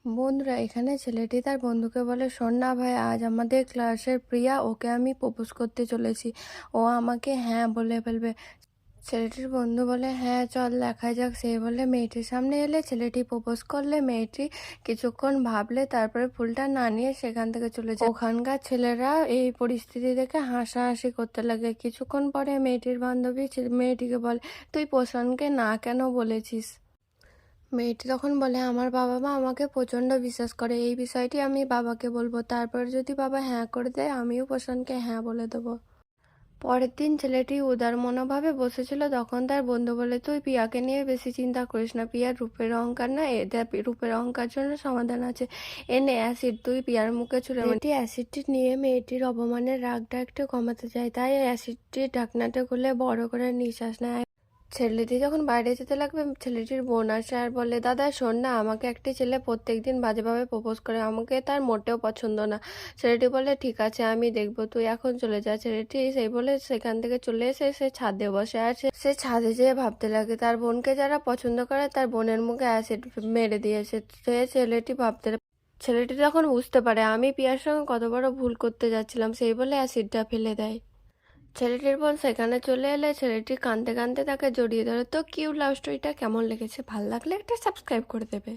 বন্ধুরা, এখানে ছেলেটি তার বন্ধুকে বলে, শোন না ভাই, আজ আমাদের ক্লাসের প্রিয়া, ওকে আমি প্রপোজ করতে চলেছি, ও আমাকে হ্যাঁ বলে ফেলবে। ছেলেটির বন্ধু বলে, হ্যাঁ চল দেখা যাক। সে বলে মেয়েটির সামনে এলে ছেলেটি প্রপোজ করলে মেয়েটি কিছুক্ষণ ভাবলে তারপরে ফুলটা না নিয়ে সেখান থেকে চলে যায়। ওখানকার ছেলেরা এই পরিস্থিতি দেখে হাসাহাসি করতে লাগে। কিছুক্ষণ পরে মেয়েটির বান্ধবী মেয়েটিকে বলে, তুই পোষণকে না কেন বলেছিস? মেয়েটি তখন বলে, আমার বাবা মা আমাকে প্রচণ্ড বিশ্বাস করে, এই বিষয়টি আমি বাবাকে বলবো, তারপর যদি বাবা হ্যাঁ করে দেয় আমিও পোষণকে হ্যাঁ বলে দেবো। পরের দিন ছেলেটি উদার মনোভাবে বসেছিল, তখন তার বন্ধু বলে, তুই পিয়াকে নিয়ে বেশি চিন্তা করিস না, পিয়ার রূপের অহংকার না, এদের রূপের অহংকার জন্য সমাধান আছে, এনে অ্যাসিড তুই পিয়ার মুখে ছুঁড়ে মার। অ্যাসিডটি নিয়ে মেয়েটির অপমানের রাগটা একটু কমাতে চায়, তাই অ্যাসিডটি ঢাকনাটা খুলে বড় করে নিঃশ্বাস নেয়। ছেলেটি যখন বাইরে যেতে লাগবে ছেলেটির বোন আসে আর বলে, দাদা শোন না, আমাকে একটি ছেলে প্রত্যেকদিন বাজেভাবে প্রপোজ করে, আমাকে তার মোটেও পছন্দ না। ছেলেটি বলে, ঠিক আছে আমি দেখবো, তুই এখন চলে যা। ছেলেটি সেই বলে সেখান থেকে চলে এসে সে ছাদে বসে, আর সে ছাদে যেয়ে ভাবতে লাগে তার বোনকে যারা পছন্দ করে তার বোনের মুখে অ্যাসিড মেরে দিয়েছে। ছেলেটি তখন বুঝতে পারে, আমি পিয়ার সঙ্গে কত বড় ভুল করতে যাচ্ছিলাম, সেই বলে অ্যাসিডটা ফেলে দেয়। ছেলেটির বোন সেখানে চলে এলে ছেলেটি কাঁদতে কাঁদতে তাকে জড়িয়ে ধরে। তো কিউট লাভ স্টোরিটা কেমন লেগেছে? ভালো লাগলে একটা সাবস্ক্রাইব করে দেবে।